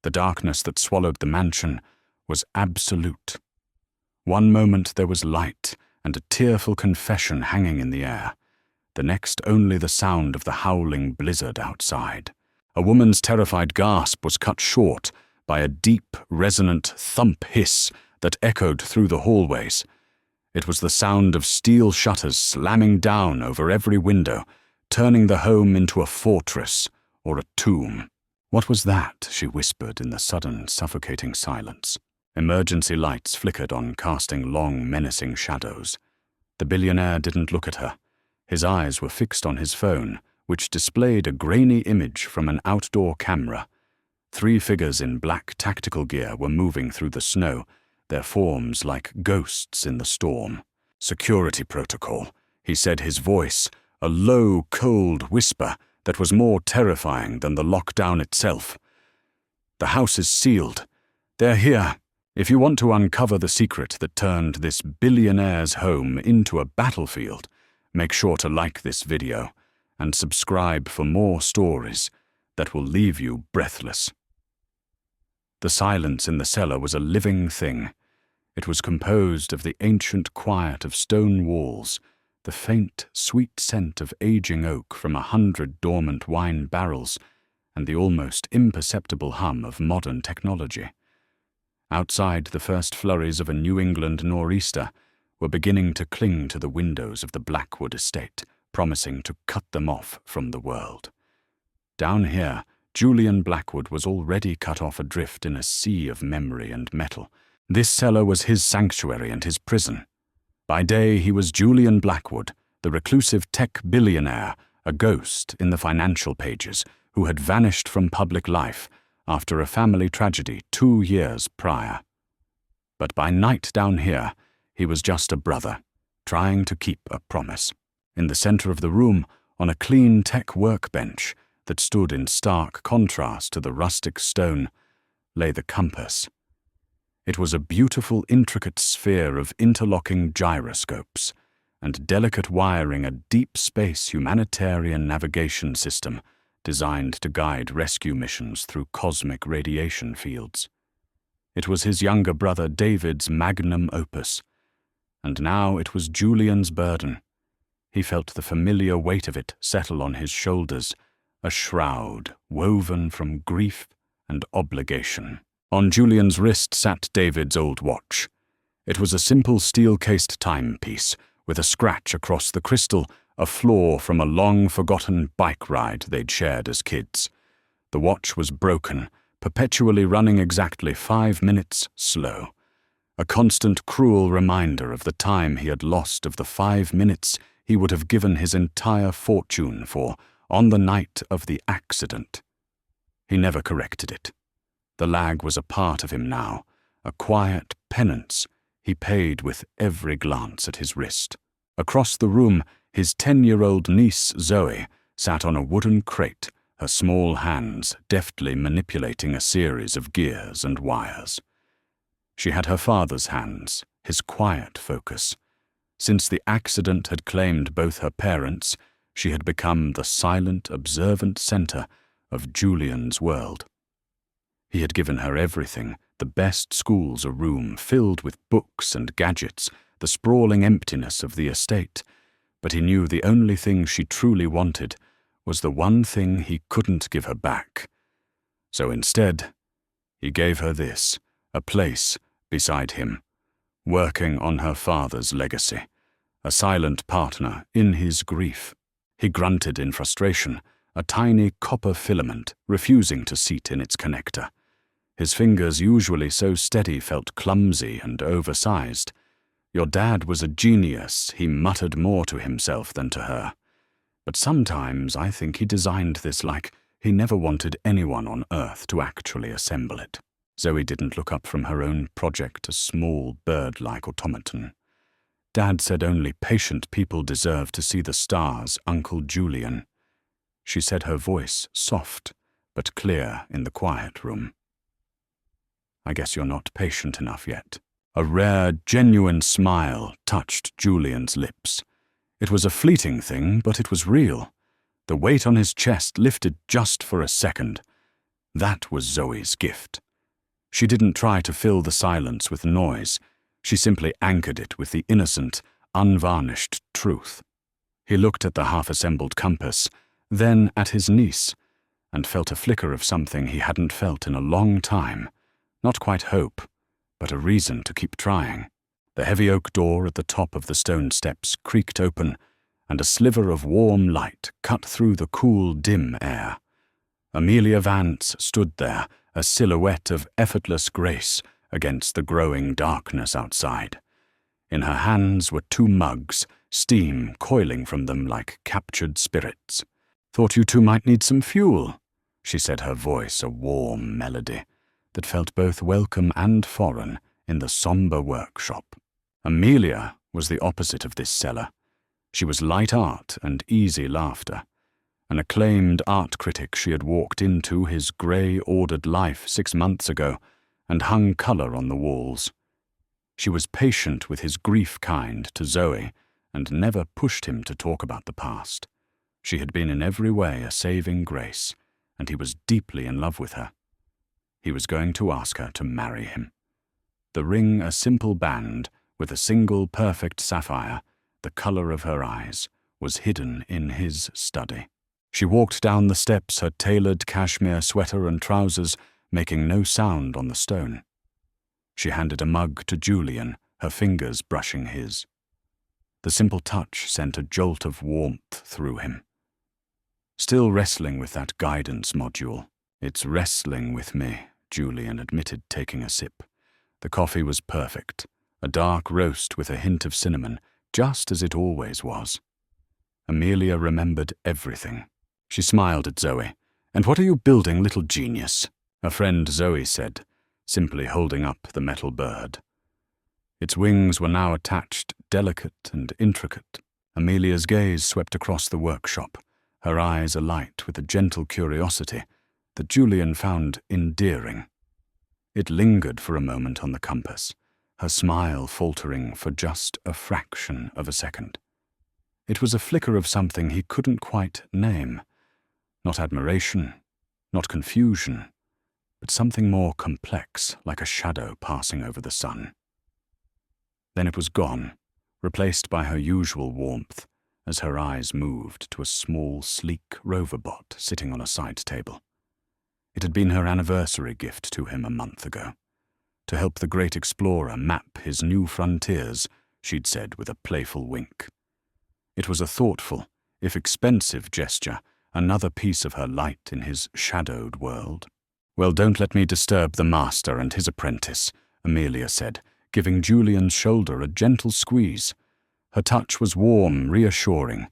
The darkness that swallowed the mansion was absolute. One moment there was light and a tearful confession hanging in the air. The next only the sound of the howling blizzard outside. A woman's terrified gasp was cut short by a deep, resonant thump hiss that echoed through the hallways. It was the sound of steel shutters slamming down over every window, turning the home into a fortress or a tomb. "What was that?" she whispered in the sudden, suffocating silence. Emergency lights flickered on, casting long, menacing shadows. The billionaire didn't look at her. His eyes were fixed on his phone, which displayed a grainy image from an outdoor camera. 3 figures in black tactical gear were moving through the snow, their forms like ghosts in the storm. "Security protocol," he said, his voice a low, cold whisper that was more terrifying than the lockdown itself. "The house is sealed. They're here. If you want to uncover the secret that turned this billionaire's home into a battlefield, make sure to like this video and subscribe for more stories that will leave you breathless." The silence in the cellar was a living thing. It was composed of the ancient quiet of stone walls, the faint, sweet scent of aging oak from 100 dormant wine barrels, and the almost imperceptible hum of modern technology. Outside, the first flurries of a New England nor'easter were beginning to cling to the windows of the Blackwood estate, promising to cut them off from the world. Down here, Julian Blackwood was already cut off adrift in a sea of memory and metal. This cellar was his sanctuary and his prison. By day, he was Julian Blackwood, the reclusive tech billionaire, a ghost in the financial pages, who had vanished from public life after a family tragedy 2 years prior. But by night down here, he was just a brother, trying to keep a promise. In the center of the room, on a clean tech workbench that stood in stark contrast to the rustic stone, lay the compass. It was a beautiful, intricate sphere of interlocking gyroscopes and delicate wiring, a deep space humanitarian navigation system designed to guide rescue missions through cosmic radiation fields. It was his younger brother David's magnum opus, and now it was Julian's burden. He felt the familiar weight of it settle on his shoulders, a shroud woven from grief and obligation. On Julian's wrist sat David's old watch. It was a simple steel-cased timepiece, with a scratch across the crystal, a flaw from a long-forgotten bike ride they'd shared as kids. The watch was broken, perpetually running exactly 5 minutes slow. A constant, cruel reminder of the time he had lost, of the 5 minutes he would have given his entire fortune for on the night of the accident. He never corrected it. The lag was a part of him now, a quiet penance he paid with every glance at his wrist. Across the room, his 10-year-old niece Zoe sat on a wooden crate, her small hands deftly manipulating a series of gears and wires. She had her father's hands, his quiet focus. Since the accident had claimed both her parents, she had become the silent, observant center of Julian's world. He had given her everything, the best schools, a room filled with books and gadgets, the sprawling emptiness of the estate, but he knew the only thing she truly wanted was the one thing he couldn't give her back. So instead, he gave her this, a place beside him, working on her father's legacy, a silent partner in his grief. He grunted in frustration, a tiny copper filament refusing to seat in its connector. His fingers, usually so steady, felt clumsy and oversized. "Your dad was a genius," he muttered more to himself than to her. "But sometimes I think he designed this like he never wanted anyone on Earth to actually assemble it." Zoe didn't look up from her own project, a small bird-like automaton. "Dad said only patient people deserve to see the stars, Uncle Julian." She said, her voice soft but clear in the quiet room. "I guess you're not patient enough yet." A rare, genuine smile touched Julian's lips. It was a fleeting thing, but it was real. The weight on his chest lifted just for a second. That was Zoe's gift. She didn't try to fill the silence with noise. She simply anchored it with the innocent, unvarnished truth. He looked at the half-assembled compass, then at his niece, and felt a flicker of something he hadn't felt in a long time. Not quite hope, but a reason to keep trying. The heavy oak door at the top of the stone steps creaked open, and a sliver of warm light cut through the cool, dim air. Amelia Vance stood there, a silhouette of effortless grace against the growing darkness outside. In her hands were 2 mugs, steam coiling from them like captured spirits. "Thought you two might need some fuel," she said, her voice a warm melody that felt both welcome and foreign in the somber workshop. Amelia was the opposite of this cellar. She was light art and easy laughter. An acclaimed art critic, she had walked into his grey, ordered life 6 months ago and hung colour on the walls. She was patient with his grief kind to Zoe and never pushed him to talk about the past. She had been in every way a saving grace, and he was deeply in love with her. He was going to ask her to marry him. The ring a simple band with a single perfect sapphire, the colour of her eyes, was hidden in his study. She walked down the steps, her tailored cashmere sweater and trousers making no sound on the stone. She handed a mug to Julian, her fingers brushing his. The simple touch sent a jolt of warmth through him. Still wrestling with that guidance module. "It's wrestling with me," Julian admitted, taking a sip. The coffee was perfect, a dark roast with a hint of cinnamon, just as it always was. Amelia remembered everything. She smiled at Zoe. "And what are you building, little genius?" Her friend Zoe said, simply holding up the metal bird. Its wings were now attached, delicate and intricate. Amelia's gaze swept across the workshop, her eyes alight with a gentle curiosity that Julian found endearing. It lingered for a moment on the compass, her smile faltering for just a fraction of a second. It was a flicker of something he couldn't quite name. Not admiration, not confusion, but something more complex, like a shadow passing over the sun. Then it was gone, replaced by her usual warmth, as her eyes moved to a small, sleek rover-bot sitting on a side table. It had been her anniversary gift to him a month ago. To help the great explorer map his new frontiers, she'd said with a playful wink. It was a thoughtful, if expensive gesture, another piece of her light in his shadowed world. "Well, don't let me disturb the master and his apprentice," Amelia said, giving Julian's shoulder a gentle squeeze. Her touch was warm, reassuring.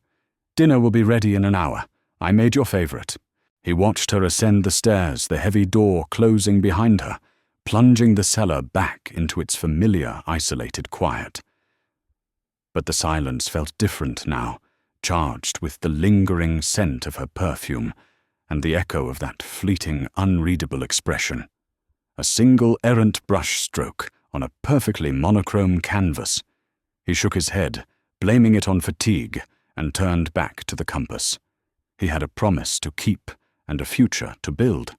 "Dinner will be ready in an hour. I made your favourite." He watched her ascend the stairs, the heavy door closing behind her, plunging the cellar back into its familiar, isolated quiet. But the silence felt different now, charged with the lingering scent of her perfume and the echo of that fleeting, unreadable expression. A single errant brushstroke on a perfectly monochrome canvas. He shook his head, blaming it on fatigue, and turned back to the compass. He had a promise to keep and a future to build.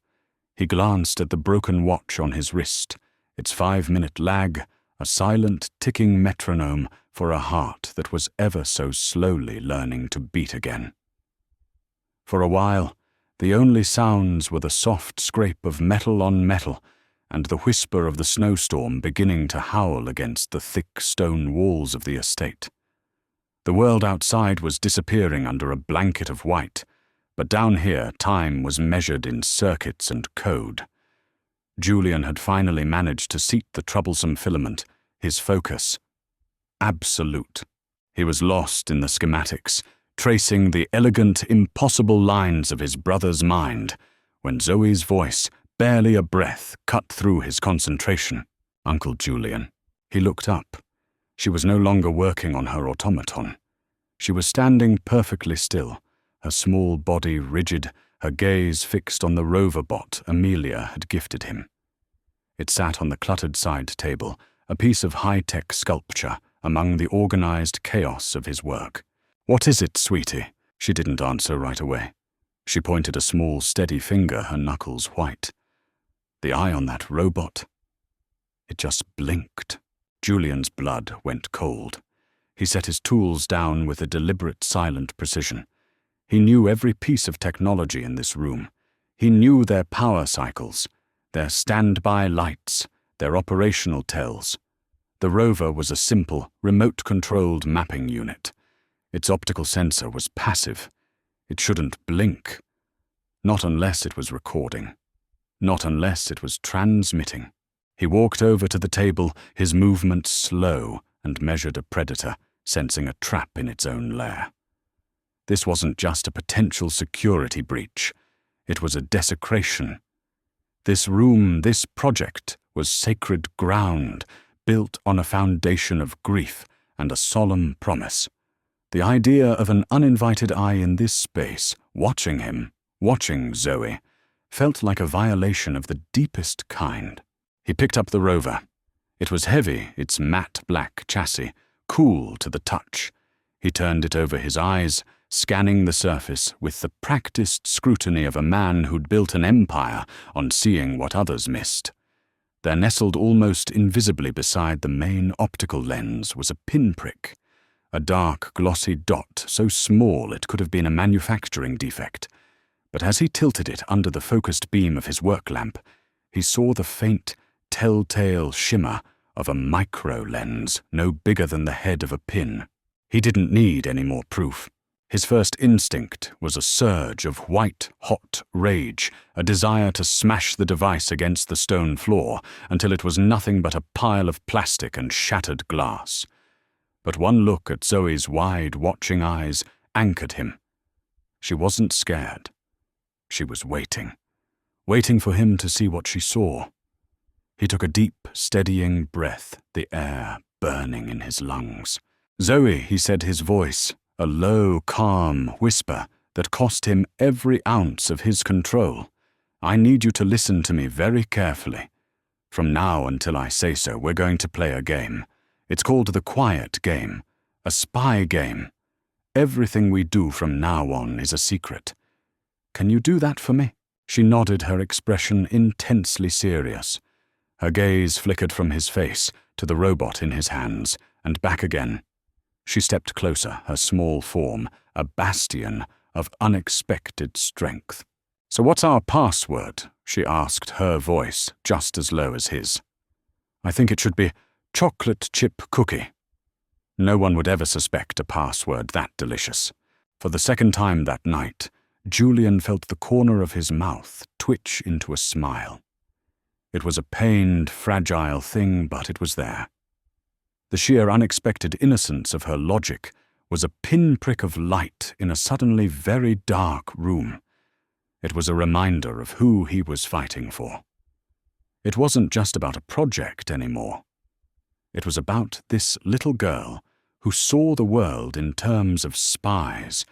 He glanced at the broken watch on his wrist, its 5-minute lag, a silent, ticking metronome for a heart that was ever so slowly learning to beat again. For a while, the only sounds were the soft scrape of metal on metal and the whisper of the snowstorm beginning to howl against the thick stone walls of the estate. The world outside was disappearing under a blanket of white, but down here time was measured in circuits and code. Julian had finally managed to seat the troublesome filament, his focus. Absolute. He was lost in the schematics, tracing the elegant, impossible lines of his brother's mind, when Zoe's voice, barely a breath, cut through his concentration. "Uncle Julian." He looked up. She was no longer working on her automaton. She was standing perfectly still, her small body rigid, her gaze fixed on the rover-bot Amelia had gifted him. It sat on the cluttered side table, a piece of high-tech sculpture among the organized chaos of his work. "What is it, sweetie?" She didn't answer right away. She pointed a small, steady finger, her knuckles white. The eye on that robot. It just blinked. Julian's blood went cold. He set his tools down with a deliberate, silent precision. He knew every piece of technology in this room. He knew their power cycles, their standby lights, their operational tells. The rover was a simple, remote-controlled mapping unit. Its optical sensor was passive. It shouldn't blink. Not unless it was recording. Not unless it was transmitting. He walked over to the table, his movements slow, and measured a predator, sensing a trap in its own lair. This wasn't just a potential security breach. It was a desecration. This room, this project, was sacred ground, built on a foundation of grief and a solemn promise. The idea of an uninvited eye in this space, watching him, watching Zoe, felt like a violation of the deepest kind. He picked up the rover. It was heavy, its matte black chassis, cool to the touch. He turned it over his eyes, scanning the surface with the practiced scrutiny of a man who'd built an empire on seeing what others missed. There nestled almost invisibly beside the main optical lens was a pinprick, a dark, glossy dot so small it could have been a manufacturing defect. But as he tilted it under the focused beam of his work lamp, he saw the faint, telltale shimmer of a micro-lens no bigger than the head of a pin. He didn't need any more proof. His first instinct was a surge of white-hot rage, a desire to smash the device against the stone floor until it was nothing but a pile of plastic and shattered glass. But one look at Zoe's wide, watching eyes anchored him. She wasn't scared. She was waiting for him to see what she saw. He took a deep, steadying breath, the air burning in his lungs. "Zoe," he said, his voice, a low, calm whisper that cost him every ounce of his control. "I need you to listen to me very carefully. From now until I say so, we're going to play a game. It's called the quiet game, a spy game. Everything we do from now on is a secret. Can you do that for me?" She nodded, her expression intensely serious. Her gaze flickered from his face to the robot in his hands, and back again. She stepped closer, her small form a bastion of unexpected strength. "So what's our password?" she asked, her voice just as low as his. "I think it should be chocolate chip cookie." No one would ever suspect a password that delicious. For the second time that night, Julian felt the corner of his mouth twitch into a smile. It was a pained, fragile thing, but it was there. The sheer unexpected innocence of her logic was a pinprick of light in a suddenly very dark room. It was a reminder of who he was fighting for. It wasn't just about a project anymore. It was about this little girl who saw the world in terms of spies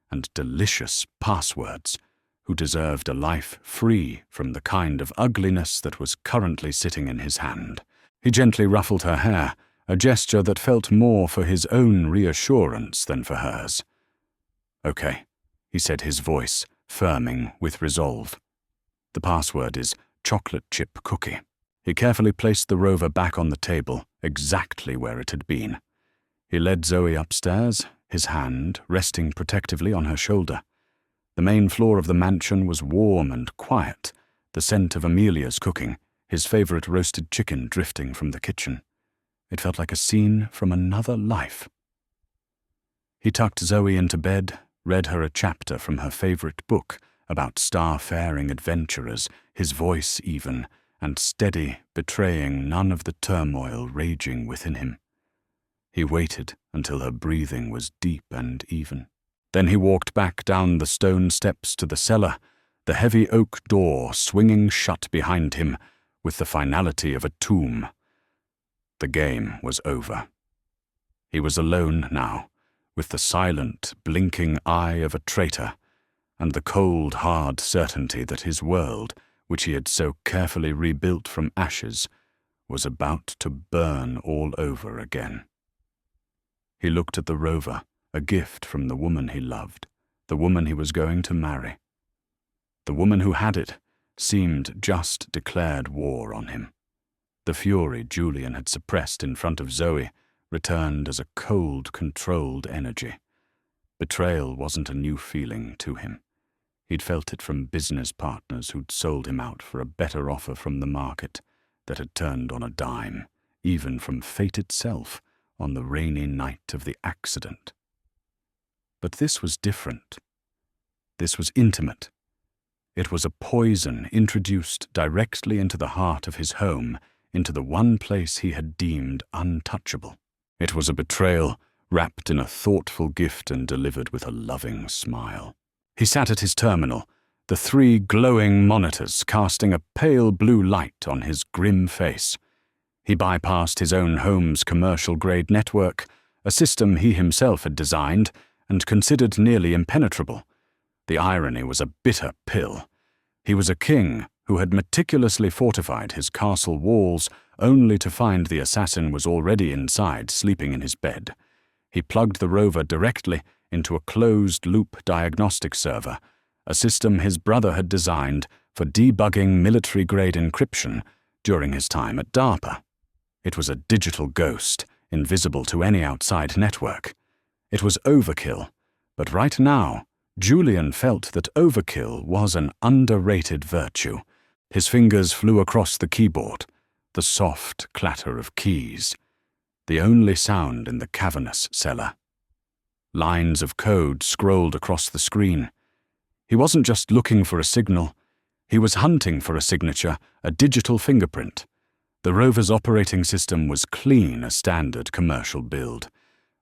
and delicious passwords, who deserved a life free from the kind of ugliness that was currently sitting in his hand. He gently ruffled her hair, a gesture that felt more for his own reassurance than for hers. "Okay," he said, his voice firming with resolve. "The password is chocolate chip cookie." He carefully placed the rover back on the table, exactly where it had been. He led Zoe upstairs, his hand resting protectively on her shoulder. The main floor of the mansion was warm and quiet, the scent of Amelia's cooking, his favorite roasted chicken drifting from the kitchen. It felt like a scene from another life. He tucked Zoe into bed, read her a chapter from her favorite book about star-faring adventurers, his voice even, and steady, betraying none of the turmoil raging within him. He waited until her breathing was deep and even. Then he walked back down the stone steps to the cellar, the heavy oak door swinging shut behind him with the finality of a tomb. The game was over. He was alone now, with the silent, blinking eye of a traitor, and the cold, hard certainty that his world, which he had so carefully rebuilt from ashes, was about to burn all over again. He looked at the rover, a gift from the woman he loved, the woman he was going to marry. The woman who had it seemed just declared war on him. The fury Julian had suppressed in front of Zoe returned as a cold, controlled energy. Betrayal wasn't a new feeling to him. He'd felt it from business partners who'd sold him out for a better offer from the market that had turned on a dime, even from fate itself on the rainy night of the accident. But this was different. This was intimate. It was a poison introduced directly into the heart of his home, into the one place he had deemed untouchable. It was a betrayal wrapped in a thoughtful gift and delivered with a loving smile. He sat at his terminal, the 3 glowing monitors casting a pale blue light on his grim face. He bypassed his own home's commercial-grade network, a system he himself had designed and considered nearly impenetrable. The irony was a bitter pill. He was a king who had meticulously fortified his castle walls only to find the assassin was already inside, sleeping in his bed. He plugged the rover directly into a closed-loop diagnostic server, a system his brother had designed for debugging military-grade encryption during his time at DARPA. It was a digital ghost, invisible to any outside network. It was overkill, but right now, Julian felt that overkill was an underrated virtue. His fingers flew across the keyboard, the soft clatter of keys, the only sound in the cavernous cellar. Lines of code scrolled across the screen. He wasn't just looking for a signal. He was hunting for a signature, a digital fingerprint. The rover's operating system was clean, a standard commercial build,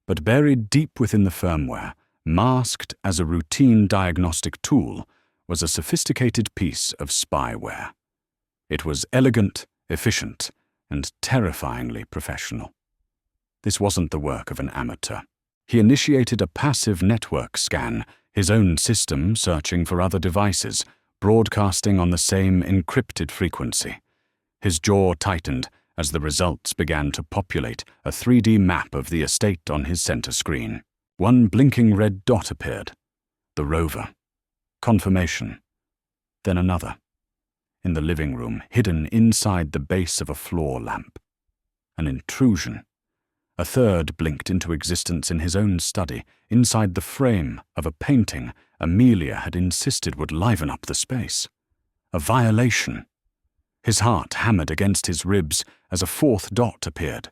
but buried deep within the firmware, masked as a routine diagnostic tool, was a sophisticated piece of spyware. It was elegant, efficient, and terrifyingly professional. This wasn't the work of an amateur. He initiated a passive network scan, his own system searching for other devices, broadcasting on the same encrypted frequency. His jaw tightened as the results began to populate a 3D map of the estate on his center screen. One blinking red dot appeared. The rover. Confirmation. Then another. In the living room, hidden inside the base of a floor lamp. An intrusion. A third blinked into existence in his own study, inside the frame of a painting Amelia had insisted would liven up the space. A violation. His heart hammered against his ribs as a 4th dot appeared.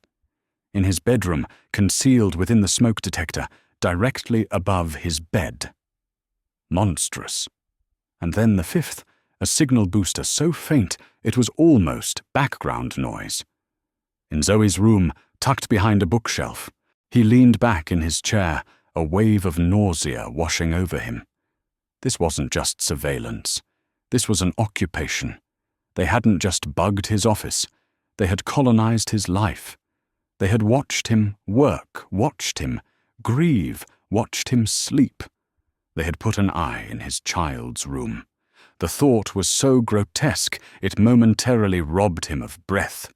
In his bedroom, concealed within the smoke detector, directly above his bed. Monstrous. And then the 5th, a signal booster so faint it was almost background noise. In Zoe's room, tucked behind a bookshelf, he leaned back in his chair, a wave of nausea washing over him. This wasn't just surveillance. This was an occupation. They hadn't just bugged his office. They had colonized his life. They had watched him work, watched him grieve, watched him sleep. They had put an eye in his child's room. The thought was so grotesque it momentarily robbed him of breath.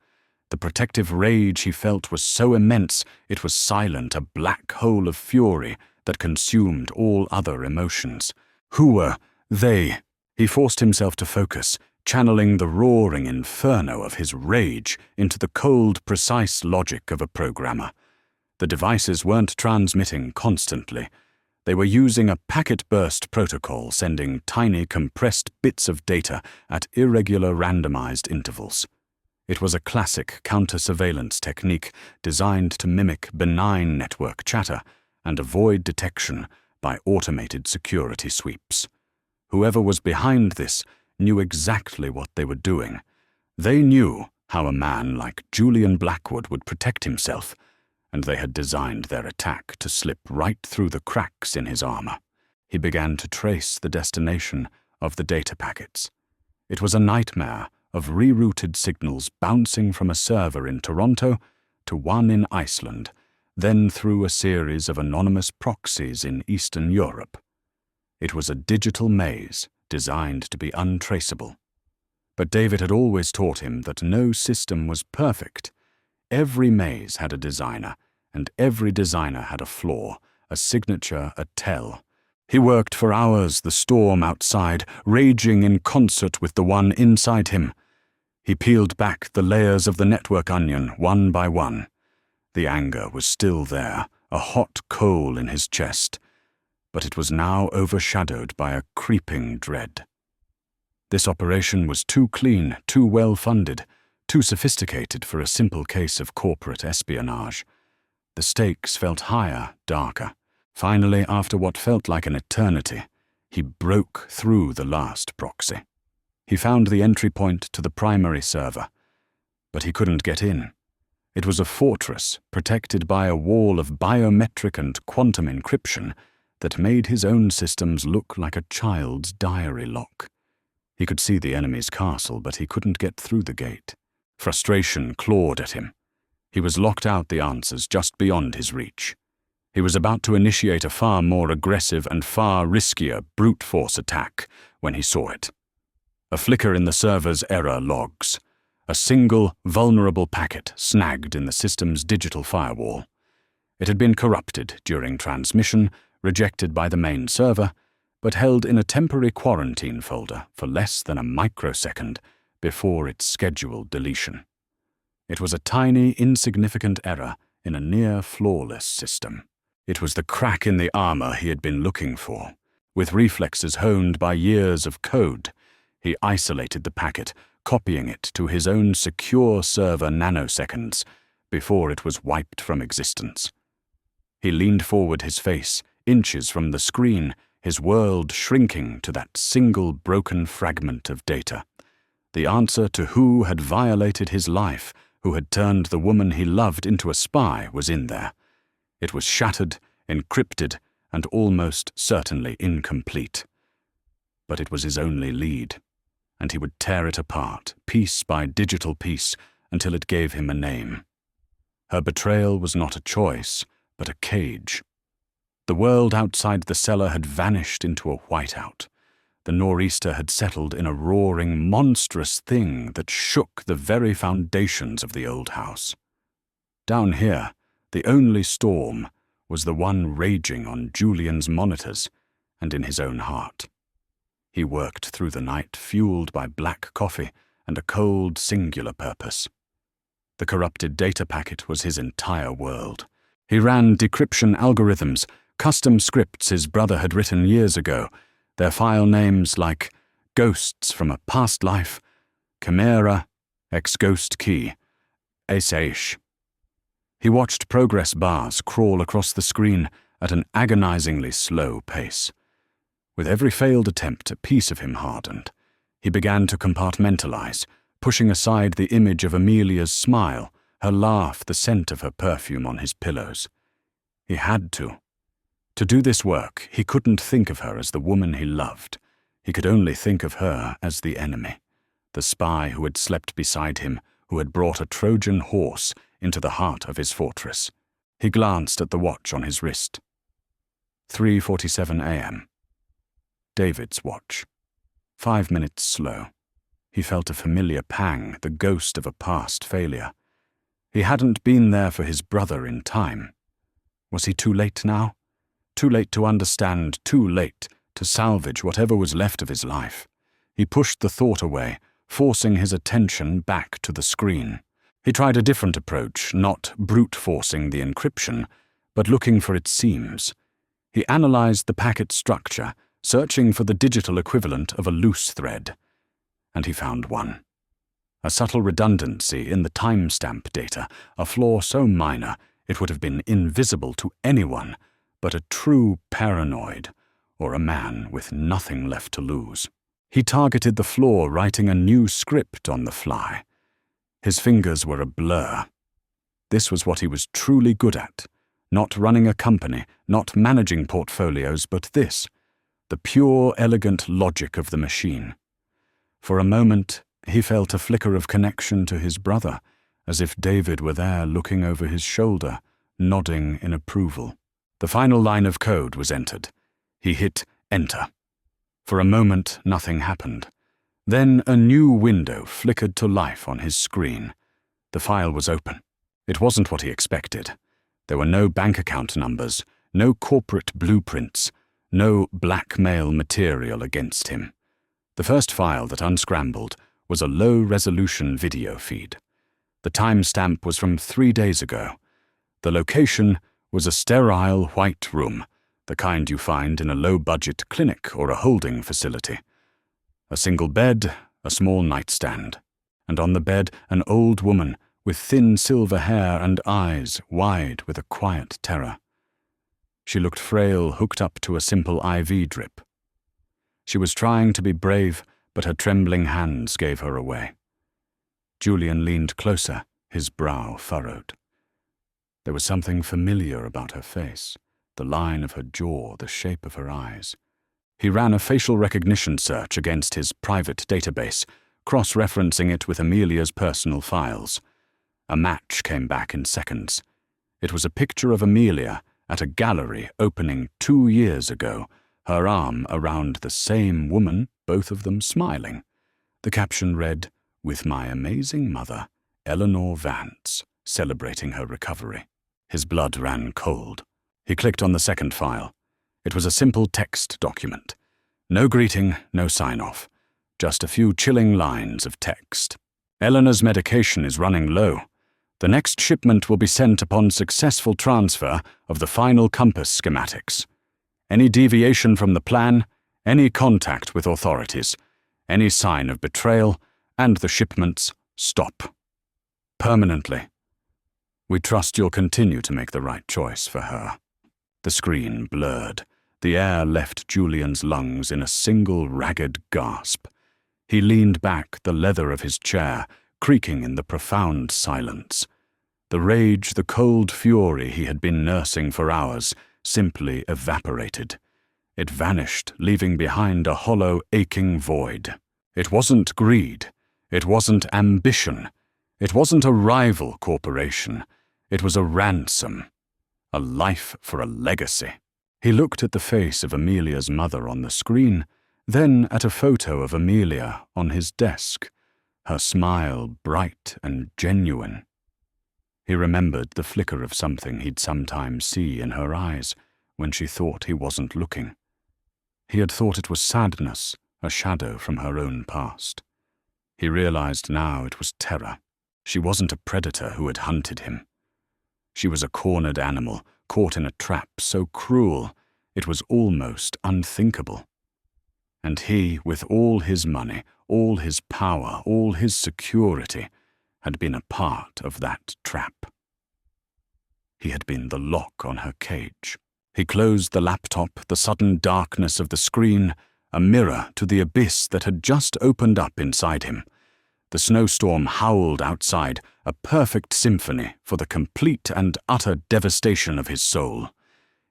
The protective rage he felt was so immense it was silent, a black hole of fury that consumed all other emotions. Who were they? He forced himself to focus, channeling the roaring inferno of his rage into the cold, precise logic of a programmer. The devices weren't transmitting constantly. They were using a packet burst protocol, sending tiny compressed bits of data at irregular randomized intervals. It was a classic counter-surveillance technique designed to mimic benign network chatter and avoid detection by automated security sweeps. Whoever was behind this knew exactly what they were doing. They knew how a man like Julian Blackwood would protect himself, and they had designed their attack to slip right through the cracks in his armor. He began to trace the destination of the data packets. It was a nightmare of rerouted signals bouncing from a server in Toronto to one in Iceland, then through a series of anonymous proxies in Eastern Europe. It was a digital maze designed to be untraceable. But David had always taught him that no system was perfect. Every maze had a designer, and every designer had a flaw, a signature, a tell. He worked for hours, the storm outside, raging in concert with the one inside him. He peeled back the layers of the network onion, one by one. The anger was still there, a hot coal in his chest, but it was now overshadowed by a creeping dread. This operation was too clean, too well-funded, too sophisticated for a simple case of corporate espionage. The stakes felt higher, darker. Finally, after what felt like an eternity, he broke through the last proxy. He found the entry point to the primary server, but he couldn't get in. It was a fortress protected by a wall of biometric and quantum encryption that made his own systems look like a child's diary lock. He could see the enemy's castle, but he couldn't get through the gate. Frustration clawed at him. He was locked out the answers just beyond his reach. He was about to initiate a far more aggressive and far riskier brute force attack when he saw it. A flicker in the server's error logs. A single, vulnerable packet snagged in the system's digital firewall. It had been corrupted during transmission, rejected by the main server, but held in a temporary quarantine folder for less than a microsecond before its scheduled deletion. It was a tiny, insignificant error in a near-flawless system. It was the crack in the armor he had been looking for. With reflexes honed by years of code, he isolated the packet, copying it to his own secure server nanoseconds before it was wiped from existence. He leaned forward, his face inches from the screen, his world shrinking to that single broken fragment of data. The answer to who had violated his life, who had turned the woman he loved into a spy, was in there. It was shattered, encrypted, and almost certainly incomplete. But it was his only lead, and he would tear it apart, piece by digital piece, until it gave him a name. Her betrayal was not a choice, but a cage. The world outside the cellar had vanished into a whiteout. The nor'easter had settled in a roaring, monstrous thing that shook the very foundations of the old house. Down here, the only storm was the one raging on Julian's monitors and in his own heart. He worked through the night, fueled by black coffee and a cold, singular purpose. The corrupted data packet was his entire world. He ran decryption algorithms, custom scripts his brother had written years ago, their file names like Ghosts from a Past Life, Chimera, Ex-Ghost Key, Ace. He watched progress bars crawl across the screen at an agonizingly slow pace. With every failed attempt, a piece of him hardened. He began to compartmentalize, pushing aside the image of Amelia's smile, her laugh, the scent of her perfume on his pillows. He had to. To do this work, he couldn't think of her as the woman he loved. He could only think of her as the enemy, the spy who had slept beside him, who had brought a Trojan horse into the heart of his fortress. He glanced at the watch on his wrist. 3:47 a.m. David's watch. 5 minutes slow. He felt a familiar pang, the ghost of a past failure. He hadn't been there for his brother in time. Was he too late now? Too late to understand, too late to salvage whatever was left of his life. He pushed the thought away, forcing his attention back to the screen. He tried a different approach, not brute-forcing the encryption, but looking for its seams. He analyzed the packet structure, searching for the digital equivalent of a loose thread. And he found one. A subtle redundancy in the timestamp data, a flaw so minor it would have been invisible to anyone but a true paranoid or a man with nothing left to lose. He targeted the flaw, writing a new script on the fly. His fingers were a blur. This was what he was truly good at, not running a company, not managing portfolios, but this, the pure, elegant logic of the machine. For a moment, he felt a flicker of connection to his brother, as if David were there looking over his shoulder, nodding in approval. The final line of code was entered. He hit Enter. For a moment, nothing happened. Then a new window flickered to life on his screen. The file was open. It wasn't what he expected. There were no bank account numbers, no corporate blueprints, no blackmail material against him. The first file that unscrambled was a low-resolution video feed. The timestamp was from 3 days ago. The location was a sterile white room, the kind you find in a low-budget clinic or a holding facility. A single bed, a small nightstand, and on the bed an old woman with thin silver hair and eyes wide with a quiet terror. She looked frail, hooked up to a simple IV drip. She was trying to be brave, but her trembling hands gave her away. Julian leaned closer, his brow furrowed. There was something familiar about her face, the line of her jaw, the shape of her eyes. He ran a facial recognition search against his private database, cross-referencing it with Amelia's personal files. A match came back in seconds. It was a picture of Amelia at a gallery opening 2 years ago, her arm around the same woman, both of them smiling. The caption read, "With my amazing mother, Eleanor Vance, celebrating her recovery." His blood ran cold. He clicked on the second file. It was a simple text document. No greeting, no sign-off. Just a few chilling lines of text. "Eleanor's medication is running low. The next shipment will be sent upon successful transfer of the final compass schematics. Any deviation from the plan, any contact with authorities, any sign of betrayal, and the shipments stop. Permanently. We trust you'll continue to make the right choice for her." The screen blurred. The air left Julian's lungs in a single ragged gasp. He leaned back, the leather of his chair creaking in the profound silence. The rage, the cold fury he had been nursing for hours, simply evaporated. It vanished, leaving behind a hollow, aching void. It wasn't greed. It wasn't ambition. It wasn't a rival corporation. It was a ransom. A life for a legacy. He looked at the face of Amelia's mother on the screen, then at a photo of Amelia on his desk, her smile bright and genuine. He remembered the flicker of something he'd sometimes see in her eyes when she thought he wasn't looking. He had thought it was sadness, a shadow from her own past. He realized now it was terror. She wasn't a predator who had hunted him. She was a cornered animal, caught in a trap so cruel it was almost unthinkable. And he, with all his money, all his power, all his security, had been a part of that trap. He had been the lock on her cage. He closed the laptop, the sudden darkness of the screen, a mirror to the abyss that had just opened up inside him. The snowstorm howled outside, a perfect symphony for the complete and utter devastation of his soul.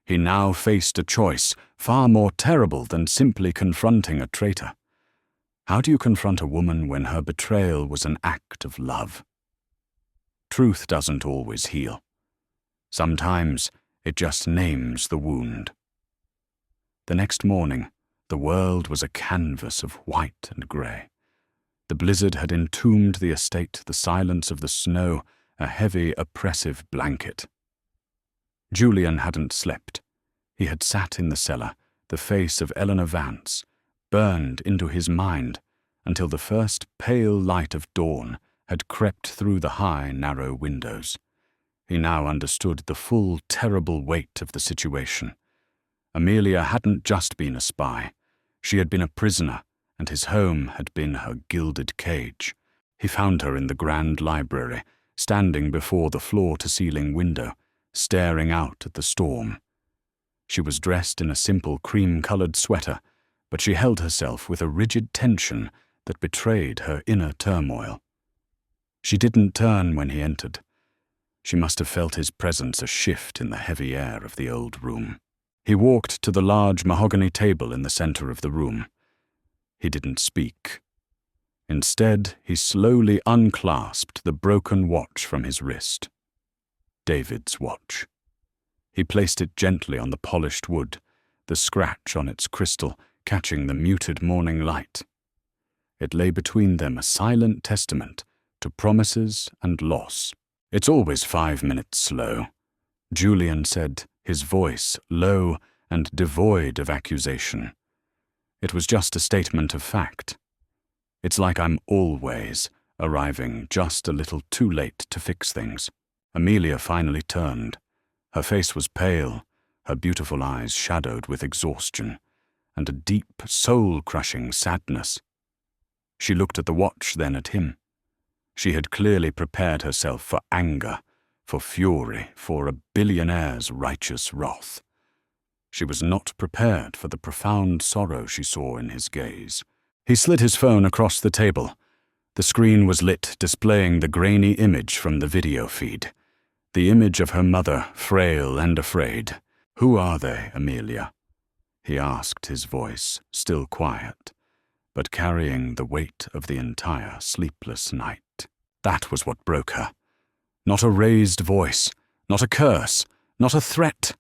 He now faced a choice far more terrible than simply confronting a traitor. How do you confront a woman when her betrayal was an act of love? Truth doesn't always heal. Sometimes it just names the wound. The next morning, the world was a canvas of white and grey. The blizzard had entombed the estate, the silence of the snow, a heavy, oppressive blanket. Julian hadn't slept. He had sat in the cellar, the face of Eleanor Vance, burned into his mind until the first pale light of dawn had crept through the high, narrow windows. He now understood the full, terrible weight of the situation. Amelia hadn't just been a spy. She had been a prisoner, and his home had been her gilded cage. He found her in the grand library, standing before the floor-to-ceiling window, staring out at the storm. She was dressed in a simple cream-colored sweater, but she held herself with a rigid tension that betrayed her inner turmoil. She didn't turn when he entered. She must have felt his presence a shift in the heavy air of the old room. He walked to the large mahogany table in the center of the room. He didn't speak. Instead, he slowly unclasped the broken watch from his wrist. David's watch. He placed it gently on the polished wood, the scratch on its crystal catching the muted morning light. It lay between them, a silent testament to promises and loss. "It's always 5 minutes slow," Julian said, his voice low and devoid of accusation. It was just a statement of fact. It's like I'm always arriving just a little too late to fix things. Amelia finally turned. Her face was pale, her beautiful eyes shadowed with exhaustion, and a deep, soul-crushing sadness. She looked at the watch, then at him. She had clearly prepared herself for anger, for fury, for a billionaire's righteous wrath. She was not prepared for the profound sorrow she saw in his gaze. He slid his phone across the table. The screen was lit, displaying the grainy image from the video feed. The image of her mother, frail and afraid. "Who are they, Amelia?" he asked, his voice still quiet, but carrying the weight of the entire sleepless night. That was what broke her. Not a raised voice, not a curse, not a threat.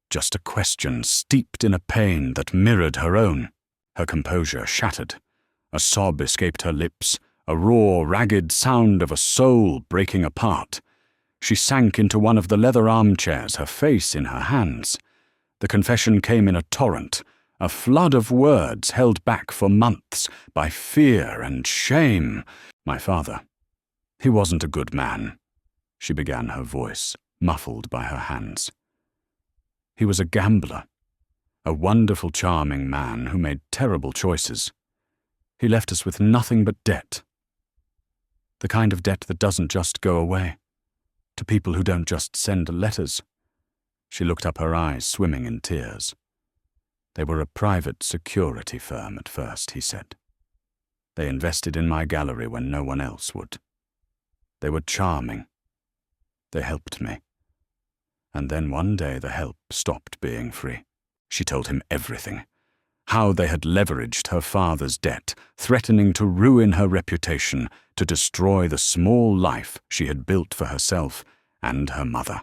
Just a question steeped in a pain that mirrored her own. Her composure shattered. A sob escaped her lips, a raw, ragged sound of a soul breaking apart. She sank into one of the leather armchairs, her face in her hands. The confession came in a torrent, a flood of words held back for months by fear and shame. "My father, he wasn't a good man," she began, her voice muffled by her hands. "He was a gambler, a wonderful, charming man who made terrible choices. He left us with nothing but debt. The kind of debt that doesn't just go away, to people who don't just send letters." She looked up, her eyes swimming in tears. "They were a private security firm at first," he said. "They invested in my gallery when no one else would. They were charming. They helped me. And then one day the help stopped being free." She told him everything. How they had leveraged her father's debt, threatening to ruin her reputation, to destroy the small life she had built for herself and her mother.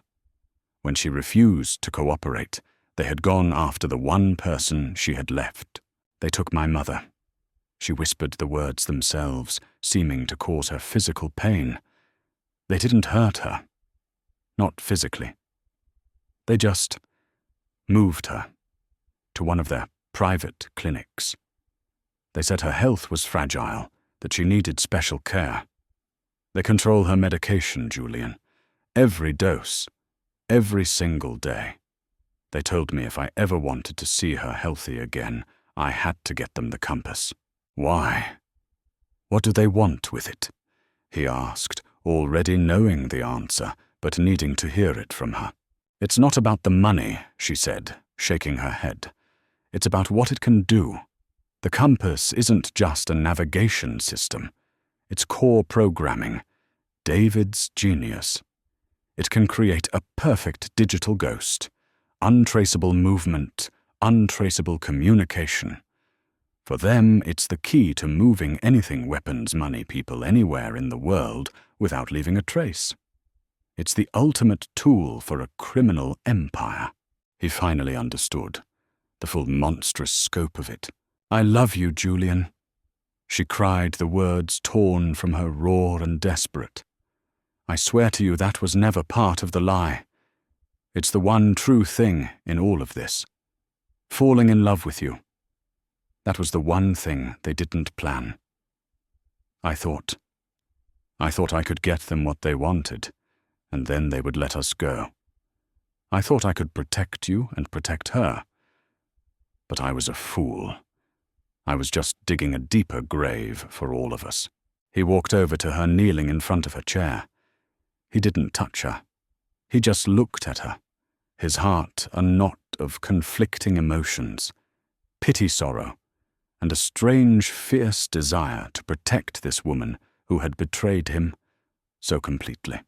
When she refused to cooperate, they had gone after the one person she had left. "They took my mother." She whispered the words themselves, seeming to cause her physical pain. "They didn't hurt her. Not physically. They just moved her to one of their private clinics. They said her health was fragile, that she needed special care. They control her medication, Julian. Every dose, every single day. They told me if I ever wanted to see her healthy again, I had to get them the compass." "Why? What do they want with it?" he asked, already knowing the answer, but needing to hear it from her. "It's not about the money," she said, shaking her head. "It's about what it can do. The compass isn't just a navigation system. It's core programming, David's genius. It can create a perfect digital ghost, untraceable movement, untraceable communication. For them, it's the key to moving anything, weapons, money, people, anywhere in the world without leaving a trace. It's the ultimate tool for a criminal empire." He finally understood the full monstrous scope of it. "I love you, Julian." She cried, the words torn from her, raw and desperate. "I swear to you that was never part of the lie. It's the one true thing in all of this. Falling in love with you. That was the one thing they didn't plan. I thought I could get them what they wanted, and then they would let us go. I thought I could protect you and protect her. But I was a fool. I was just digging a deeper grave for all of us." He walked over to her, kneeling in front of her chair. He didn't touch her. He just looked at her, his heart a knot of conflicting emotions, pity, sorrow, and a strange, fierce desire to protect this woman who had betrayed him so completely.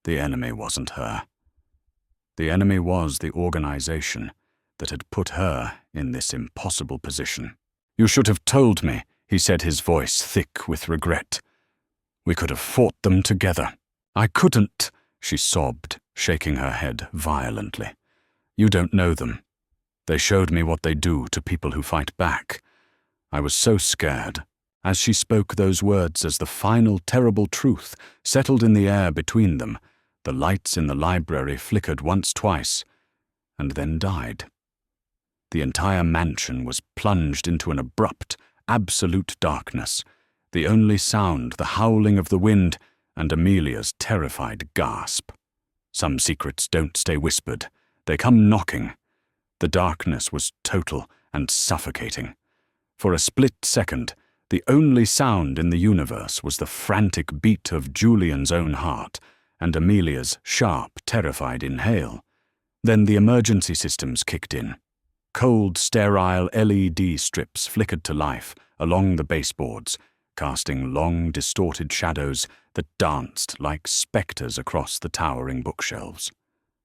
The enemy wasn't her. The enemy was the organization that had put her in this impossible position. "You should have told me," he said, his voice thick with regret. "We could have fought them together." "I couldn't," she sobbed, shaking her head violently. "You don't know them. They showed me what they do to people who fight back. I was so scared." As she spoke those words, as the final terrible truth settled in the air between them, the lights in the library flickered once, twice, and then died. The entire mansion was plunged into an abrupt, absolute darkness, the only sound the howling of the wind and Amelia's terrified gasp. Some secrets don't stay whispered, they come knocking. The darkness was total and suffocating. For a split second, the only sound in the universe was the frantic beat of Julian's own heart and Amelia's sharp, terrified inhale. Then the emergency systems kicked in. Cold, sterile LED strips flickered to life along the baseboards, casting long, distorted shadows that danced like spectres across the towering bookshelves.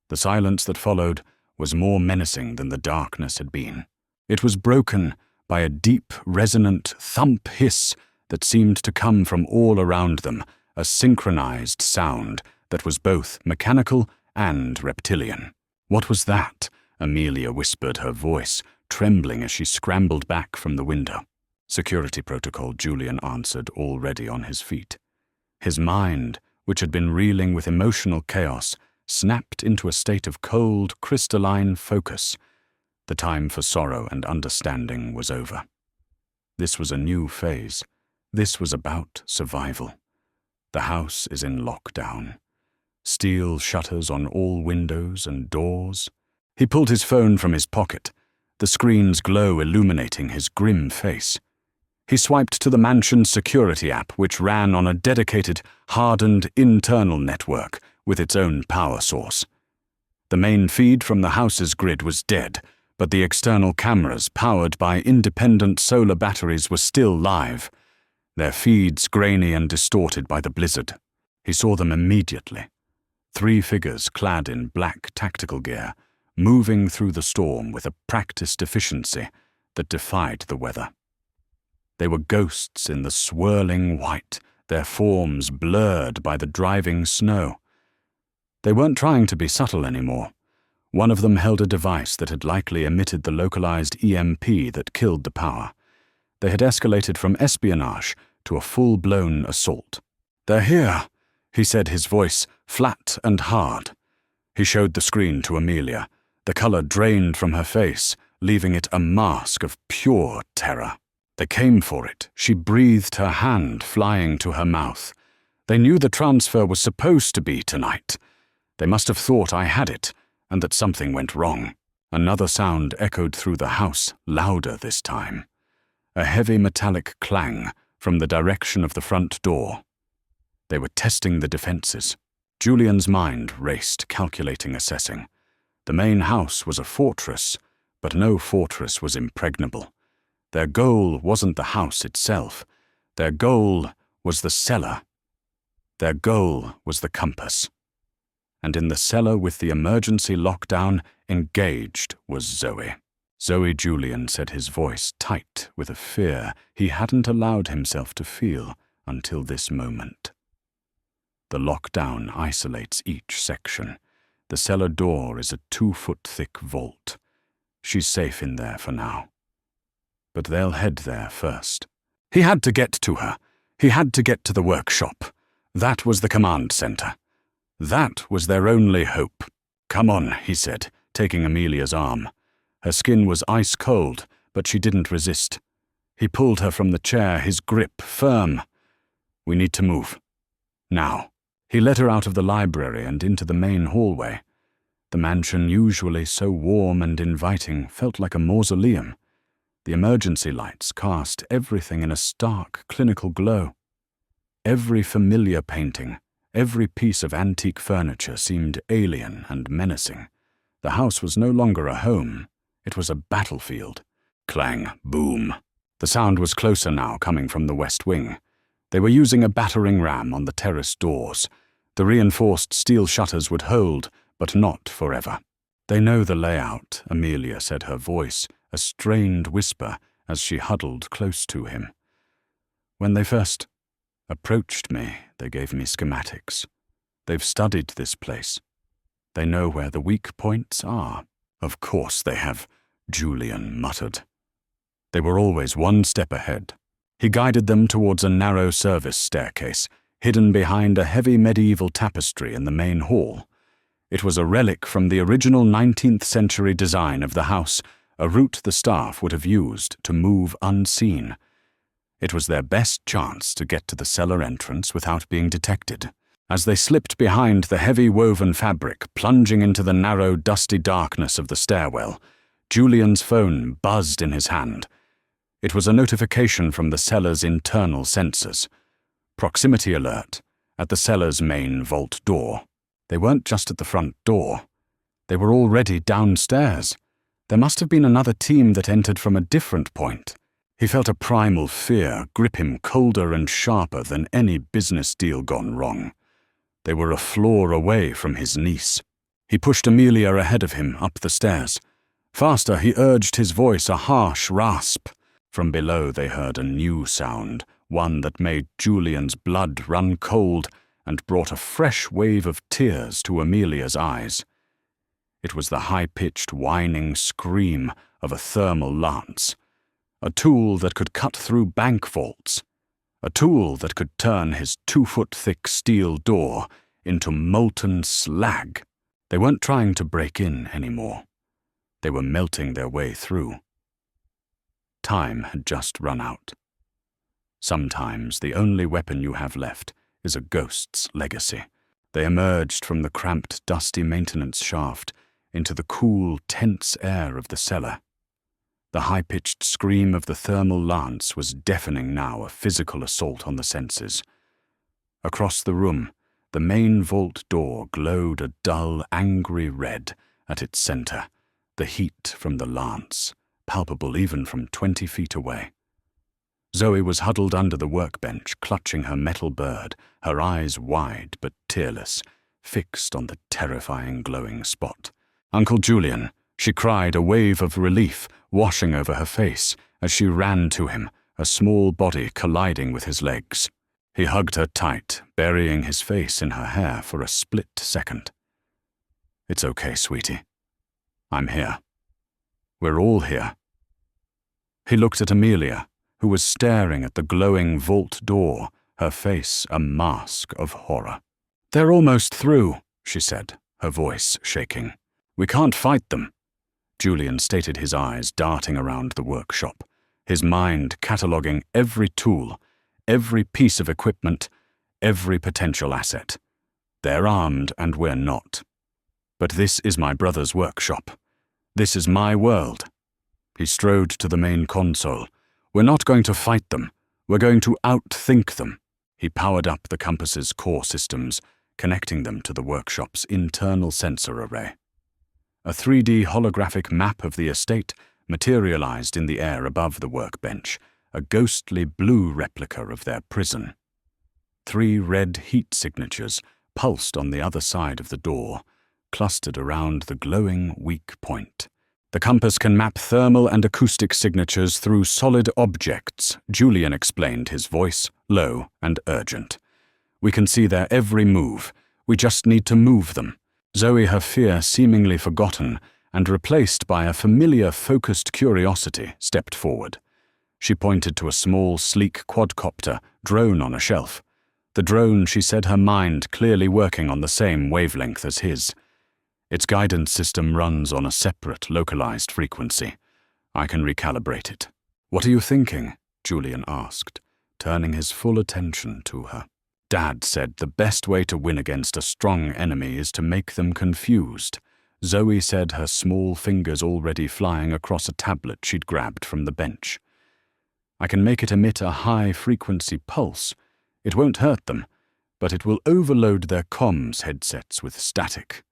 The silence that followed was more menacing than the darkness had been. It was broken by a deep, resonant thump hiss that seemed to come from all around them, a synchronized sound that was both mechanical and reptilian. "What was that?" Amelia whispered, her voice trembling as she scrambled back from the window. "Security protocol," Julian answered, already on his feet. His mind, which had been reeling with emotional chaos, snapped into a state of cold, crystalline focus. The time for sorrow and understanding was over. This was a new phase. This was about survival. The house is in lockdown. Steel shutters on all windows and doors. He pulled his phone from his pocket, the screen's glow illuminating his grim face. He swiped to the mansion's security app, which ran on a dedicated, hardened internal network with its own power source. The main feed from the house's grid was dead, but the external cameras, powered by independent solar batteries, were still live, their feeds grainy and distorted by the blizzard. He saw them immediately. 3 figures clad in black tactical gear, moving through the storm with a practiced efficiency that defied the weather. They were ghosts in the swirling white, their forms blurred by the driving snow. They weren't trying to be subtle anymore. One of them held a device that had likely emitted the localized EMP that killed the power. They had escalated from espionage to a full-blown assault. "They're here," he said, his voice flat and hard. He showed the screen to Amelia. The color drained from her face, leaving it a mask of pure terror. They came for it. She breathed, her hand flying to her mouth. "They knew the transfer was supposed to be tonight. They must have thought I had it, and that something went wrong." Another sound echoed through the house, louder this time. A heavy metallic clang from the direction of the front door. They were testing the defenses. Julian's mind raced, calculating, assessing. The main house was a fortress, but no fortress was impregnable. Their goal wasn't the house itself. Their goal was the cellar. Their goal was the compass. And in the cellar with the emergency lockdown, engaged was Zoe. "Zoe," Julian said, his voice tight with a fear he hadn't allowed himself to feel until this moment. The lockdown isolates each section. The cellar door is a 2-foot-thick vault. She's safe in there for now. But they'll head there first. He had to get to her. He had to get to the workshop. That was the command center. That was their only hope. "Come on," he said, taking Amelia's arm. Her skin was ice cold, but she didn't resist. He pulled her from the chair, his grip firm. "We need to move. Now." He led her out of the library and into the main hallway. The mansion, usually so warm and inviting, felt like a mausoleum. The emergency lights cast everything in a stark, clinical glow. Every familiar painting, every piece of antique furniture seemed alien and menacing. The house was no longer a home. It was a battlefield. Clang, boom. The sound was closer now, coming from the west wing. They were using a battering ram on the terrace doors. The reinforced steel shutters would hold, but not forever. "They know the layout," Amelia said, her voice a strained whisper as she huddled close to him. "When they first approached me, they gave me schematics. They've studied this place. They know where the weak points are." "Of course they have," Julian muttered. They were always one step ahead. He guided them towards a narrow service staircase, hidden behind a heavy medieval tapestry in the main hall. It was a relic from the original 19th century design of the house, a route the staff would have used to move unseen. It was their best chance to get to the cellar entrance without being detected. As they slipped behind the heavy woven fabric, plunging into the narrow, dusty darkness of the stairwell, Julian's phone buzzed in his hand. It was a notification from the cellar's internal sensors. Proximity alert at the cellar's main vault door. They weren't just at the front door. They were already downstairs. There must have been another team that entered from a different point. He felt a primal fear grip him colder and sharper than any business deal gone wrong. They were a floor away from his niece. He pushed Amelia ahead of him up the stairs. Faster, he urged his voice, a harsh rasp. From below they heard a new sound, one that made Julian's blood run cold and brought a fresh wave of tears to Amelia's eyes. It was the high-pitched, whining scream of a thermal lance, a tool that could cut through bank vaults, a tool that could turn his 2-foot-thick steel door into molten slag. They weren't trying to break in anymore. They were melting their way through. Time had just run out. Sometimes the only weapon you have left is a ghost's legacy. They emerged from the cramped, dusty maintenance shaft into the cool, tense air of the cellar. The high-pitched scream of the thermal lance was deafening now, a physical assault on the senses. Across the room, the main vault door glowed a dull, angry red at its center, the heat from the lance, palpable even from 20 feet away. Zoe was huddled under the workbench, clutching her metal bird, her eyes wide but tearless, fixed on the terrifying glowing spot. "Uncle Julian," she cried, a wave of relief washing over her face as she ran to him, a small body colliding with his legs. He hugged her tight, burying his face in her hair for a split second. "It's okay, sweetie. I'm here. We're all here." He looked at Amelia, who was staring at the glowing vault door, her face a mask of horror. "They're almost through," she said, her voice shaking. "We can't fight them." Julian stated, his eyes darting around the workshop, his mind cataloguing every tool, every piece of equipment, every potential asset. "They're armed and we're not. But this is my brother's workshop. This is my world." He strode to the main console. "We're not going to fight them. We're going to outthink them." He powered up the compass's core systems, connecting them to the workshop's internal sensor array. A 3D holographic map of the estate materialized in the air above the workbench, a ghostly blue replica of their prison. 3 red heat signatures pulsed on the other side of the door, clustered around the glowing weak point. "The compass can map thermal and acoustic signatures through solid objects," Julian explained, his voice low and urgent. "We can see their every move. We just need to move them." Zoe, her fear seemingly forgotten and replaced by a familiar, focused curiosity, stepped forward. She pointed to a small, sleek quadcopter drone on a shelf. The drone, she said, her mind clearly working on the same wavelength as his. "Its guidance system runs on a separate, localized frequency. I can recalibrate it." "What are you thinking?" Julian asked, turning his full attention to her. "Dad said the best way to win against a strong enemy is to make them confused." Zoe said, her small fingers already flying across a tablet she'd grabbed from the bench. "I can make it emit a high-frequency pulse. It won't hurt them, but it will overload their comms headsets with static.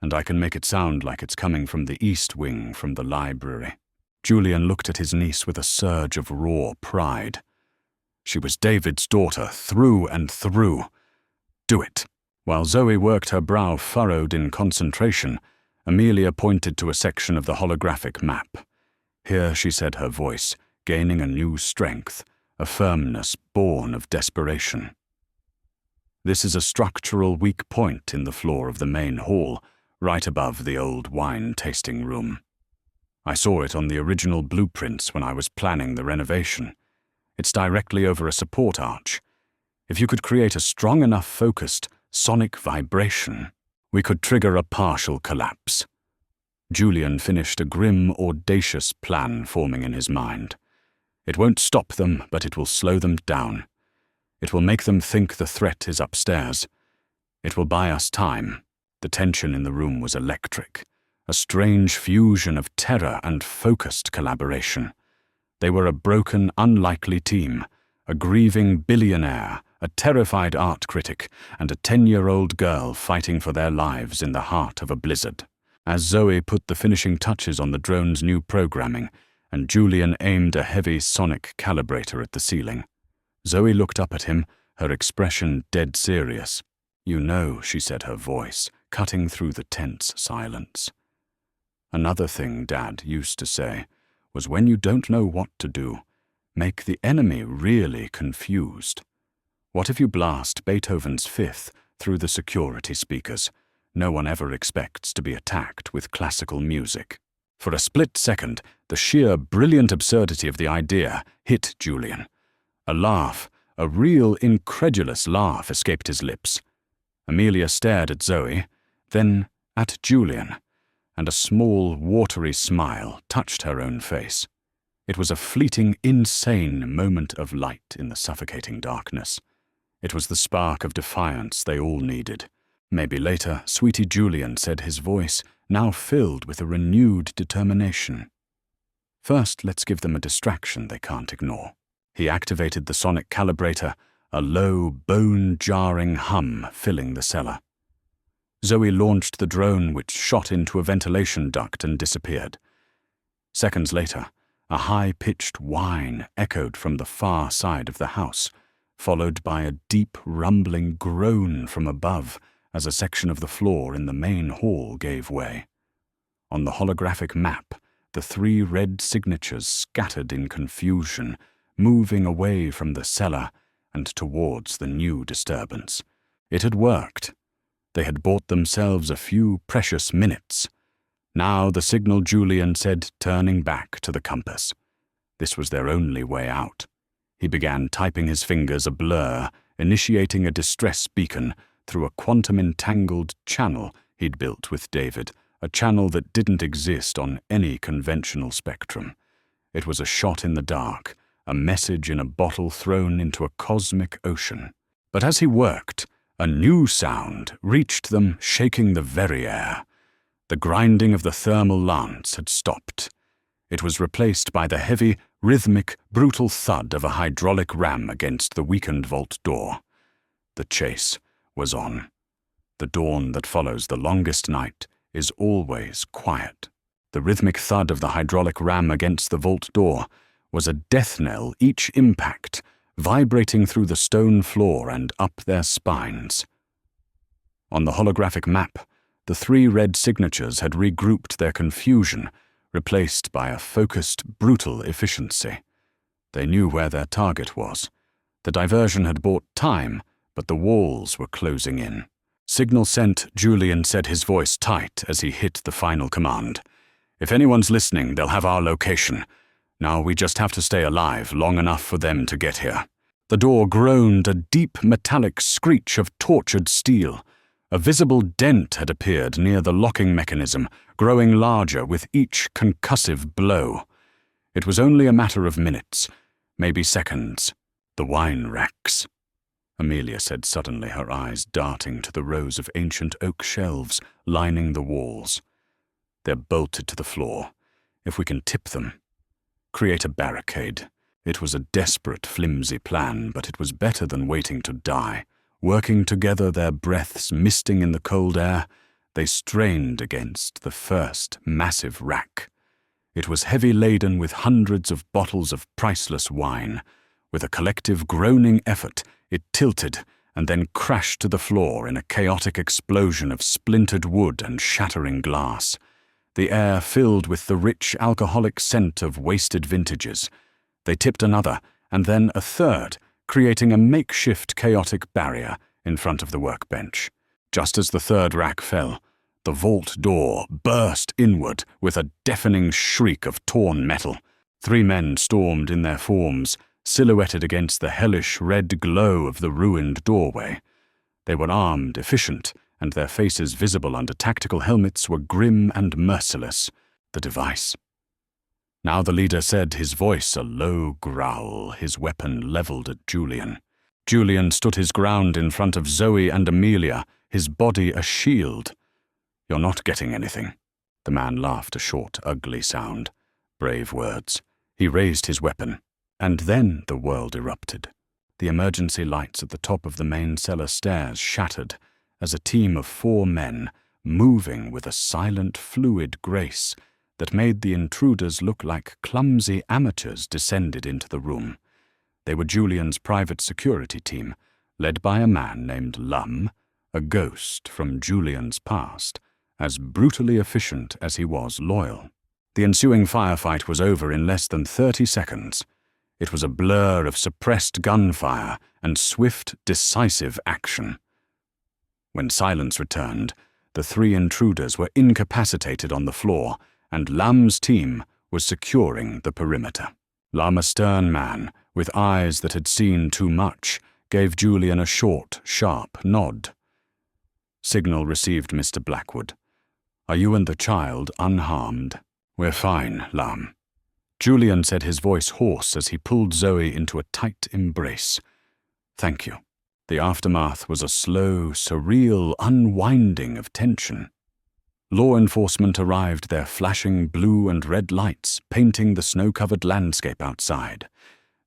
And I can make it sound like it's coming from the east wing from the library." Julian looked at his niece with a surge of raw pride. She was David's daughter through and through. "Do it." While Zoe worked, her brow furrowed in concentration, Amelia pointed to a section of the holographic map. Here, she said, her voice gaining a new strength, a firmness born of desperation. "This is a structural weak point in the floor of the main hall, right above the old wine-tasting room. I saw it on the original blueprints when I was planning the renovation. It's directly over a support arch. If you could create a strong enough focused sonic vibration..." We could trigger a partial collapse. Julian finished a grim, audacious plan forming in his mind. It won't stop them, but it will slow them down. It will make them think the threat is upstairs. It will buy us time. The tension in the room was electric, a strange fusion of terror and focused collaboration. They were a broken, unlikely team, a grieving billionaire, a terrified art critic, and a 10-year-old girl fighting for their lives in the heart of a blizzard. As Zoe put the finishing touches on the drone's new programming, and Julian aimed a heavy sonic calibrator at the ceiling, Zoe looked up at him, her expression dead serious. "You know," she said, her voice cutting through the tense silence. "Another thing Dad used to say was when you don't know what to do, make the enemy really confused. What if you blast Beethoven's Fifth through the security speakers? No one ever expects to be attacked with classical music." For a split second, the sheer brilliant absurdity of the idea hit Julian. A laugh, a real incredulous laugh, escaped his lips. Amelia stared at Zoe, then at Julian, and a small, watery smile touched her own face. It was a fleeting, insane moment of light in the suffocating darkness. It was the spark of defiance they all needed. Maybe later, Sweetie Julian said, his voice now filled with a renewed determination. "First, let's give them a distraction they can't ignore." He activated the sonic calibrator, a low, bone-jarring hum filling the cellar. Zoe launched the drone, which shot into a ventilation duct and disappeared. Seconds later, a high-pitched whine echoed from the far side of the house, followed by a deep, rumbling groan from above as a section of the floor in the main hall gave way. On the holographic map, the 3 red signatures scattered in confusion, moving away from the cellar and towards the new disturbance. It had worked. They had bought themselves a few precious minutes. Now the signal, Julian said, turning back to the compass. This was their only way out. He began typing, his fingers a blur, initiating a distress beacon through a quantum-entangled channel he'd built with David, a channel that didn't exist on any conventional spectrum. It was a shot in the dark, a message in a bottle thrown into a cosmic ocean. But as he worked, a new sound reached them, shaking the very air. The grinding of the thermal lance had stopped. It was replaced by the heavy, rhythmic, brutal thud of a hydraulic ram against the weakened vault door. The chase was on. The dawn that follows the longest night is always quiet. The rhythmic thud of the hydraulic ram against the vault door was a death knell, each impact vibrating through the stone floor and up their spines. On the holographic map, the 3 red signatures had regrouped their confusion, replaced by a focused, brutal efficiency. They knew where their target was. The diversion had bought time, but the walls were closing in. "Signal sent," Julian said, his voice tight as he hit the final command. "If anyone's listening, they'll have our location. Now we just have to stay alive long enough for them to get here." The door groaned, a deep metallic screech of tortured steel. A visible dent had appeared near the locking mechanism, growing larger with each concussive blow. It was only a matter of minutes, maybe seconds. "The wine racks," Amelia said suddenly, her eyes darting to the rows of ancient oak shelves lining the walls. "They're bolted to the floor. If we can tip them, create a barricade." It was a desperate, flimsy plan, but it was better than waiting to die. Working together, their breaths misting in the cold air, they strained against the first massive rack. It was heavy laden with hundreds of bottles of priceless wine. With a collective groaning effort, it tilted and then crashed to the floor in a chaotic explosion of splintered wood and shattering glass. The air filled with the rich alcoholic scent of wasted vintages. They tipped another, and then a third, creating a makeshift chaotic barrier in front of the workbench. Just as the third rack fell, the vault door burst inward with a deafening shriek of torn metal. 3 men stormed in their forms, silhouetted against the hellish red glow of the ruined doorway. They were armed, efficient, and their faces visible under tactical helmets were grim and merciless. The device. Now the leader said, his voice a low growl, his weapon leveled at Julian. Julian stood his ground in front of Zoe and Amelia, his body a shield. "You're not getting anything." The man laughed a short, ugly sound. Brave words. He raised his weapon. And then the world erupted. The emergency lights at the top of the main cellar stairs shattered as a team of 4 men, moving with a silent, fluid grace that made the intruders look like clumsy amateurs, descended into the room. They were Julian's private security team, led by a man named Lum, a ghost from Julian's past, as brutally efficient as he was loyal. The ensuing firefight was over in less than 30 seconds. It was a blur of suppressed gunfire and swift, decisive action. When silence returned, the 3 intruders were incapacitated on the floor, and Lum's team was securing the perimeter. Lum, a stern man, with eyes that had seen too much, gave Julian a short, sharp nod. "Signal received, Mr. Blackwood. Are you and the child unharmed?" "We're fine, Lum." Julian said, his voice hoarse as he pulled Zoe into a tight embrace. "Thank you." The aftermath was a slow, surreal unwinding of tension. Law enforcement arrived, their flashing blue and red lights painting the snow-covered landscape outside.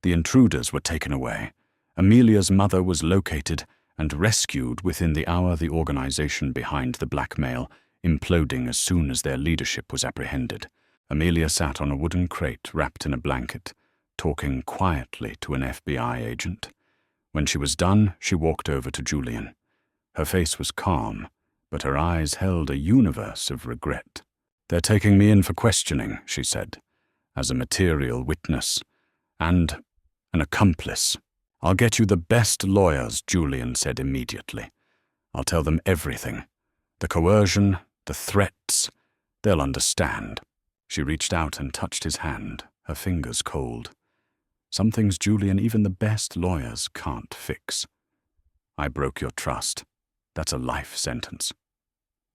The intruders were taken away. Amelia's mother was located and rescued within the hour, the organization behind the blackmail imploding as soon as their leadership was apprehended. Amelia sat on a wooden crate wrapped in a blanket, talking quietly to an FBI agent. When she was done, she walked over to Julian. Her face was calm, but her eyes held a universe of regret. "They're taking me in for questioning," she said, "as a material witness and an accomplice." "I'll get you the best lawyers," Julian said immediately. "I'll tell them everything. The coercion, the threats, they'll understand." She reached out and touched his hand, her fingers cold. "Some things, Julian, even the best lawyers can't fix. I broke your trust. That's a life sentence."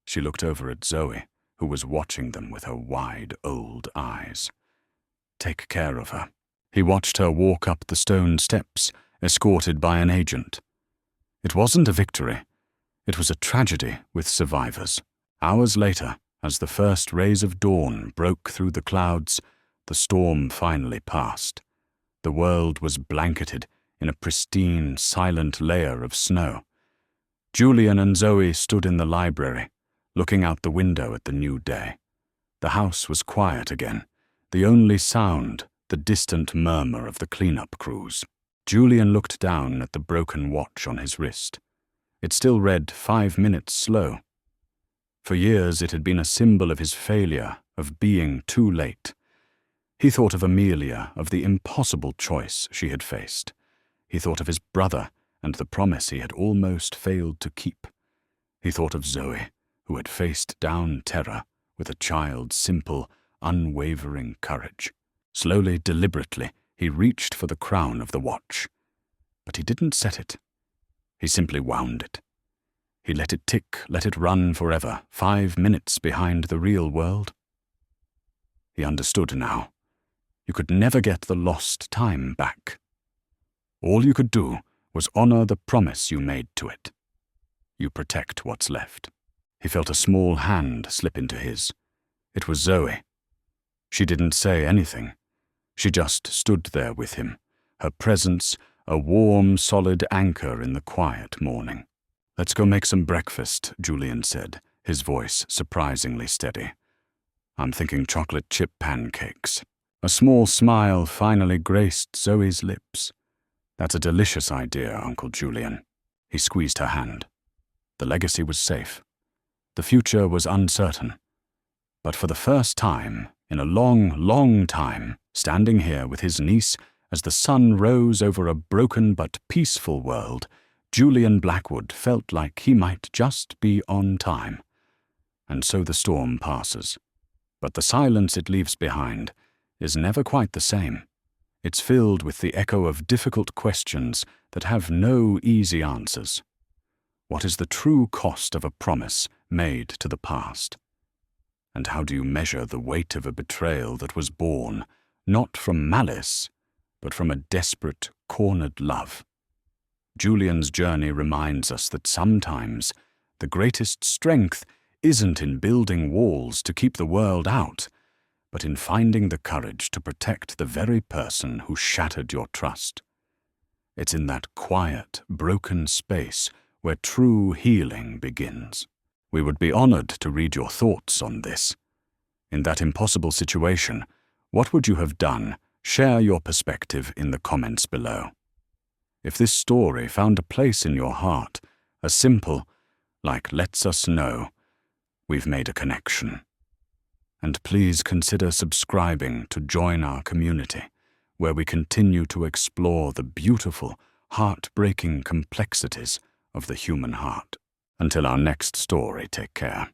She looked over at Zoe, who was watching them with her wide, old eyes. "Take care of her." He watched her walk up the stone steps, escorted by an agent. It wasn't a victory. It was a tragedy with survivors. Hours later, as the first rays of dawn broke through the clouds, the storm finally passed. The world was blanketed in a pristine, silent layer of snow. Julian and Zoe stood in the library, looking out the window at the new day. The house was quiet again, the only sound the distant murmur of the cleanup crews. Julian looked down at the broken watch on his wrist. It still read 5 minutes slow. For years it had been a symbol of his failure, of being too late. He thought of Amelia, of the impossible choice she had faced. He thought of his brother and the promise he had almost failed to keep. He thought of Zoe, who had faced down terror with a child's simple, unwavering courage. Slowly, deliberately, he reached for the crown of the watch. But he didn't set it. He simply wound it. He let it tick, let it run forever, 5 minutes behind the real world. He understood now. You could never get the lost time back. All you could do was honor the promise you made to it. You protect what's left. He felt a small hand slip into his. It was Zoe. She didn't say anything. She just stood there with him, her presence a warm, solid anchor in the quiet morning. "Let's go make some breakfast," Julian said, his voice surprisingly steady. "I'm thinking chocolate chip pancakes." A small smile finally graced Zoe's lips. "That's a delicious idea, Uncle Julian." He squeezed her hand. The legacy was safe. The future was uncertain. But for the first time, in a long, long time, standing here with his niece as the sun rose over a broken but peaceful world, Julian Blackwood felt like he might just be on time. And so the storm passes. But the silence it leaves behind is never quite the same. It's filled with the echo of difficult questions that have no easy answers. What is the true cost of a promise made to the past? And how do you measure the weight of a betrayal that was born not from malice, but from a desperate, cornered love? Julian's journey reminds us that sometimes the greatest strength isn't in building walls to keep the world out, but in finding the courage to protect the very person who shattered your trust. It's in that quiet, broken space where true healing begins. We would be honored to read your thoughts on this. In that impossible situation, what would you have done? Share your perspective in the comments below. If this story found a place in your heart, a simple, like lets us know, we've made a connection. And please consider subscribing to join our community, where we continue to explore the beautiful, heartbreaking complexities of the human heart. Until our next story, take care.